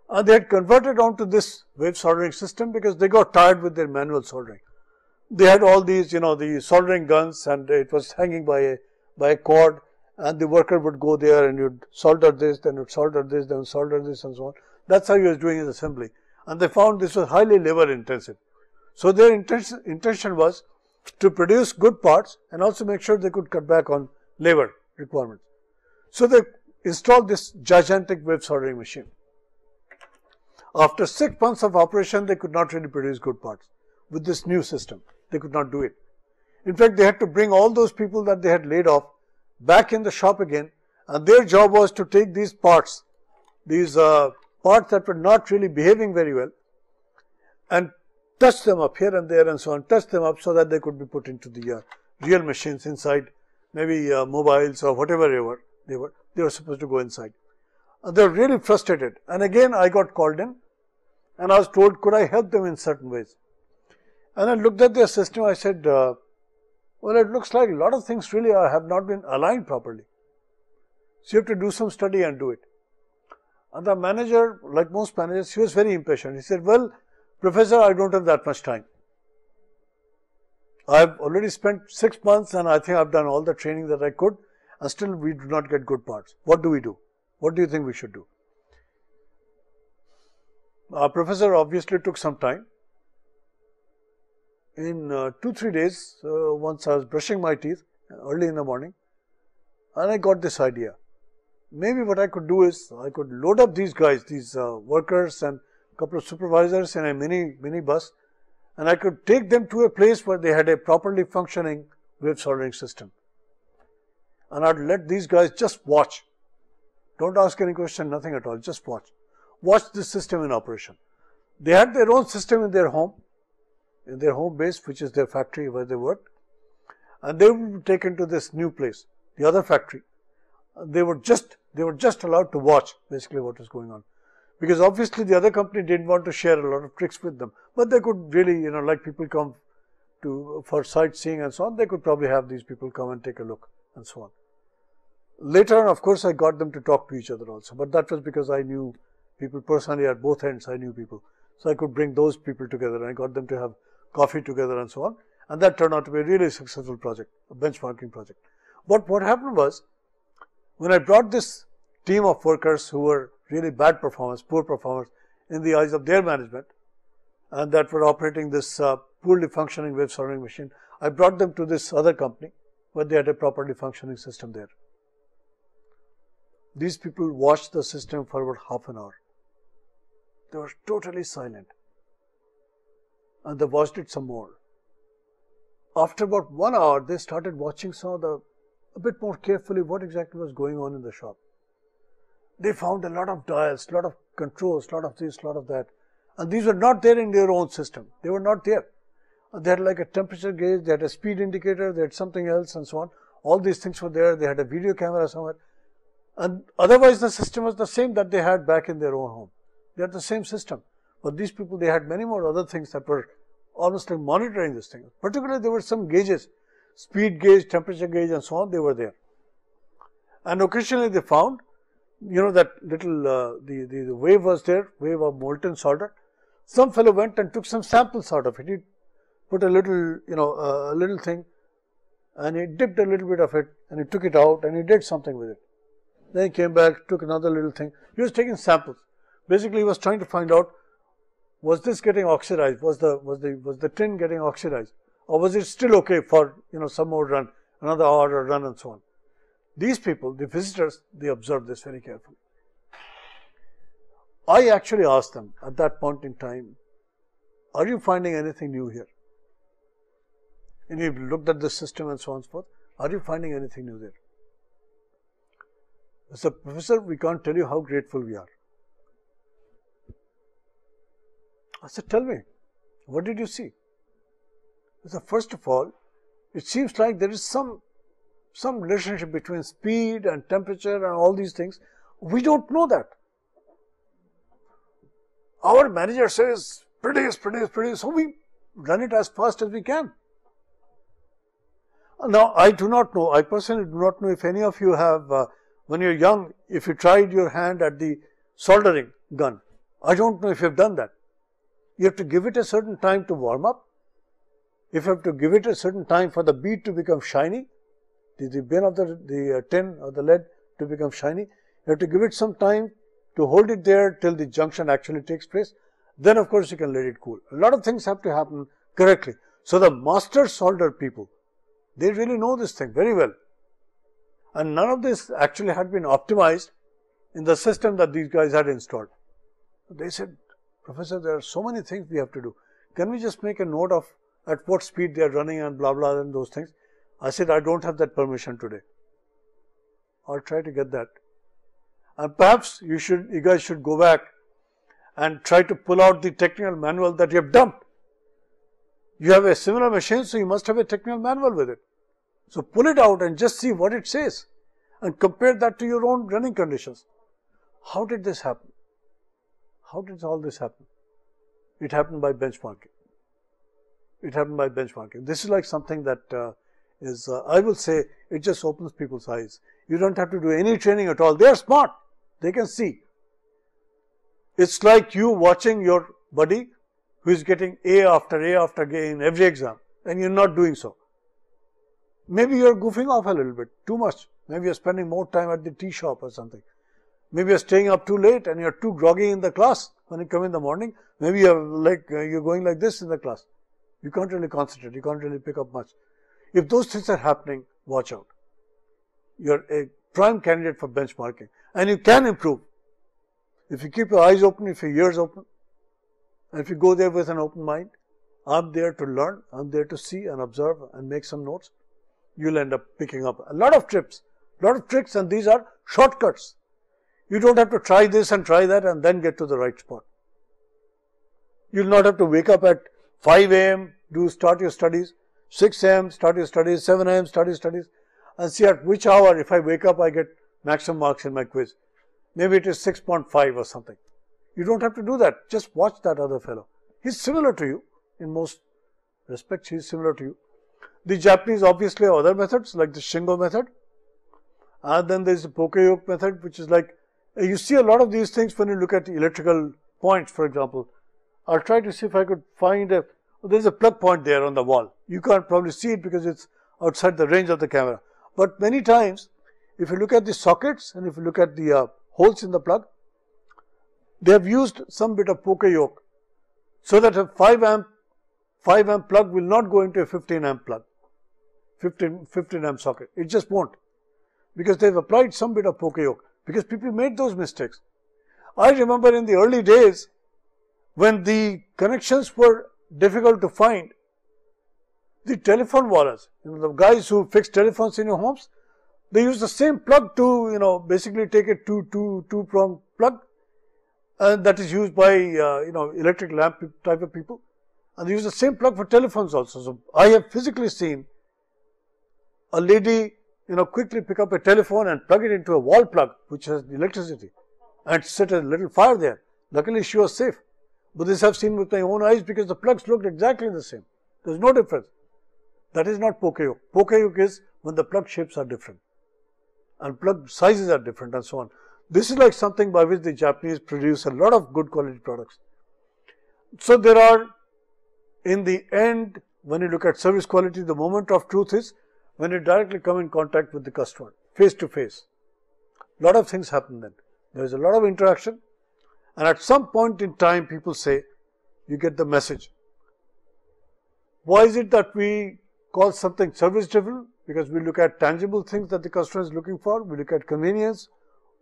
And they had converted onto this wave soldering system because they got tired with their manual soldering. They had all these, the soldering guns, and it was hanging by a cord, and the worker would go there and you'd solder this, then you'd solder this, then solder this and so on. That's how he was doing his assembly. And they found this was highly labor intensive. So their intention was to produce good parts and also make sure they could cut back on labor requirements. So they installed this gigantic wave soldering machine. After 6 months of operation, they could not really produce good parts. With this new system, they could not do it. In fact, they had to bring all those people that they had laid off back in the shop again, and their job was to take these parts that were not really behaving very well, and touch them up here and there and so on, touch them up so that they could be put into the real machines inside, maybe mobiles or whatever they were supposed to go inside. And they were really frustrated. And again, I got called in and I was told, could I help them in certain ways? And I looked at their system, I said, well, it looks like a lot of things really have not been aligned properly. So you have to do some study and do it. And the manager, like most managers, he was very impatient. He said, well, Professor, I don't have that much time. I've already spent 6 months and I think I've done all the training that I could, and still we do not get good parts. What do we do? What do you think we should do? Our professor obviously took some time. In 2-3 days, once I was brushing my teeth early in the morning, and I got this idea. Maybe what I could do is, I could load up these guys, these workers and a couple of supervisors in a mini bus, and I could take them to a place where they had a properly functioning wave soldering system. And I'd let these guys just watch. Don't ask any question, nothing at all, just watch. Watch this system in operation. They had their own system in their home base, which is their factory where they worked, and they would be taken to this new place, the other factory. They were just allowed to watch basically what was going on, because obviously the other company didn't want to share a lot of tricks with them, but they could really, like people come for sightseeing and so on, they could probably have these people come and take a look and so on. Later on, of course, I got them to talk to each other also, but that was because I knew people personally at both ends. I knew people, so I could bring those people together, and I got them to have coffee together and so on, and that turned out to be a really successful project, a benchmarking project. But what happened was, when I brought this team of workers who were really bad performers, poor performers in the eyes of their management, and that were operating this poorly functioning wave soldering machine, I brought them to this other company where they had a properly functioning system there. These people watched the system for about half an hour. They were totally silent. And they watched it some more. After about 1 hour, they started watching a bit more carefully what exactly was going on in the shop. They found a lot of dials, a lot of controls, a lot of this, a lot of that. And these were not there in their own system. They were not there. They had like a temperature gauge, they had a speed indicator, they had something else and so on. All these things were there. They had a video camera somewhere. And otherwise the system was the same that they had back in their own home. They had the same system. But these people, they had many more other things that were almost like monitoring this thing. Particularly there were some gauges, speed gauge, temperature gauge and so on, they were there. And occasionally they found, that little, the wave was there, wave of molten solder. Some fellow went and took some samples out of it. He put a little, a little thing, and he dipped a little bit of it, and he took it out, and he did something with it. Then he came back, took another little thing. He was taking samples. Basically, he was trying to find out, was this getting oxidized? Was the tin getting oxidized, or was it still okay for some more run, another hour or run, and so on? These people, the visitors, they observed this very carefully. I actually asked them at that point in time, are you finding anything new here? And you've looked at the system and so on and so forth. Are you finding anything new there? I said, Professor, we can't tell you how grateful we are. I said, tell me, what did you see? I said, first of all, it seems like there is some relationship between speed and temperature and all these things. We don't know that. Our manager says, produce, so we run it as fast as we can. Now, I do not know, I personally do not know if any of you have, when you're young, if you tried your hand at the soldering gun. I don't know if you've done that. You have to give it a certain time to warm up. If you have to give it a certain time for the bead to become shiny, the bin of the tin or the lead to become shiny, you have to give it some time to hold it there till the junction actually takes place. Then of course you can let it cool. A lot of things have to happen correctly. So the master solder people, they really know this thing very well. And none of this actually had been optimized in the system that these guys had installed. They said, Professor, there are so many things we have to do. Can we just make a note of at what speed they are running and blah, blah, and those things? I said, I don't have that permission today. I'll try to get that. And perhaps you guys should go back and try to pull out the technical manual that you have dumped. You have a similar machine, so you must have a technical manual with it. So pull it out and just see what it says and compare that to your own running conditions. How did this happen? How did all this happen? It happened by benchmarking. It happened by benchmarking. This is like something that I will say, it just opens people's eyes. You don't have to do any training at all. They are smart. They can see. It's like you watching your buddy who is getting A after A in every exam, and you're not doing so. Maybe you're goofing off a little bit, too much. Maybe you're spending more time at the tea shop or something. Maybe you're staying up too late and you're too groggy in the class when you come in the morning. Maybe you're going like this in the class. You can't really concentrate. You can't really pick up much. If those things are happening, watch out. You're a prime candidate for benchmarking, and you can improve. If you keep your eyes open, if your ears open, and if you go there with an open mind, I'm there to learn, I'm there to see and observe and make some notes. You'll end up picking up a lot of tricks, and these are shortcuts. You don't have to try this and try that and then get to the right spot. You'll not have to wake up at 5 a.m., start your studies, 6 a.m., start your studies, 7 a.m., start your studies, and see at which hour, if I wake up, I get maximum marks in my quiz. Maybe it is 6.5 or something. You don't have to do that. Just watch that other fellow. He's similar to you. In most respects, he's similar to you. The Japanese obviously have other methods, like the Shingo method. And then there's the Poka-yoke method, which is like, you see a lot of these things when you look at electrical points, for example. I'll try to see if I could find there's a plug point there on the wall. You can't probably see it because it's outside the range of the camera. But many times, if you look at the sockets and if you look at the holes in the plug, they have used some bit of Poka-yoke so that a 5 amp plug will not go into a 15 amp plug, 15 amp socket. It just won't, because they've applied some bit of Poka-yoke because people made those mistakes. I remember in the early days when the connections were difficult to find, the telephone wallahs, the guys who fix telephones in your homes, they use the same plug to, basically take a two-prong plug, and that is used by, electric lamp type of people. And they use the same plug for telephones also. So I have physically seen a lady, quickly pick up a telephone and plug it into a wall plug, which has electricity, and set a little fire there. Luckily, she was safe. But this I've seen with my own eyes because the plugs looked exactly the same. There's no difference. That is not poka-yoke. Poka-yoke is when the plug shapes are different and plug sizes are different and so on. This is like something by which the Japanese produce a lot of good quality products. So there are, in the end, when you look at service quality, the moment of truth is when you directly come in contact with the customer, face to face. A lot of things happen then. There is a lot of interaction, and at some point in time people say, you get the message. Why is it that we call something service driven? Because we look at tangible things that the customer is looking for, we look at convenience,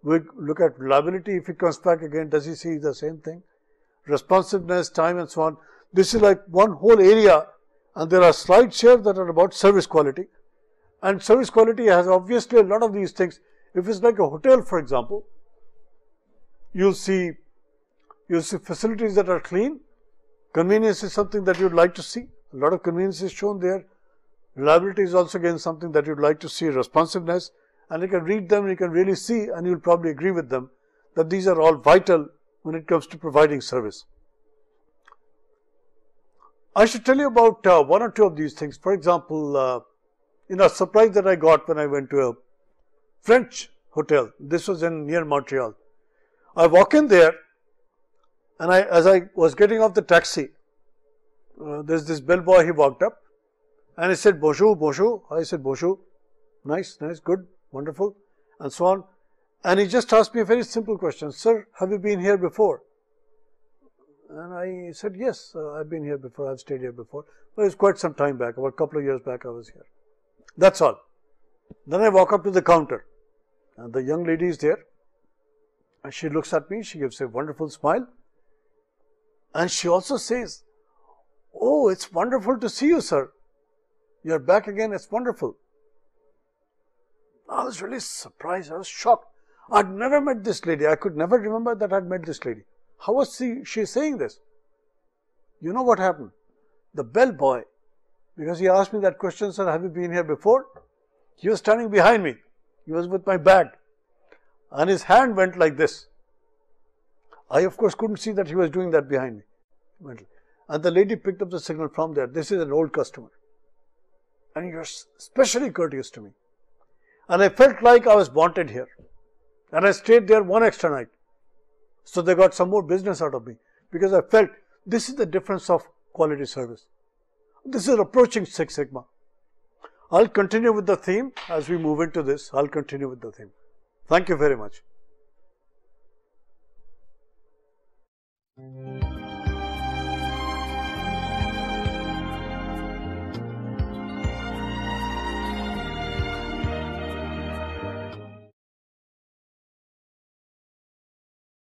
we look at reliability. If he comes back again, does he see the same thing? Responsiveness, time and so on. This is like one whole area, and there are slides here that are about service quality. And service quality has obviously a lot of these things. If it's like a hotel, for example, you'll see facilities that are clean. Convenience is something that you'd like to see. A lot of convenience is shown there. Reliability is also again something that you'd like to see. Responsiveness, and you can read them, you can really see, and you'll probably agree with them that these are all vital when it comes to providing service. I should tell you about one or two of these things. For example, a surprise that I got when I went to a French hotel. This was near Montreal. I walk in there, and as I was getting off the taxi, there's this bellboy. He walked up, and he said, "Bonjour, bonjour." I said, "Bonjour." Nice, good, wonderful, and so on. And he just asked me a very simple question. "Sir, have you been here before?" And I said, "Yes, I've been here before. I've stayed here before." But it was quite some time back, about a couple of years back I was here. That's all. Then I walk up to the counter, and the young lady is there, and she looks at me, she gives a wonderful smile, and she also says, "Oh, it's wonderful to see you, sir. You're back again, it's wonderful." I was really surprised, I was shocked. I'd never met this lady. I could never remember that I'd met this lady. How was she saying this? You know what happened? The bellboy, because he asked me that question, "Sir, have you been here before?" He was standing behind me. He was with my bag, and his hand went like this. I, of course, couldn't see that he was doing that behind me. And the lady picked up the signal from there. This is an old customer, and you're especially courteous to me. And I felt like I was wanted here. And I stayed there one extra night. So they got some more business out of me, because I felt this is the difference of quality service. This is approaching Six Sigma. I'll continue with the theme as we move into this. I'll continue with the theme. Thank you very much.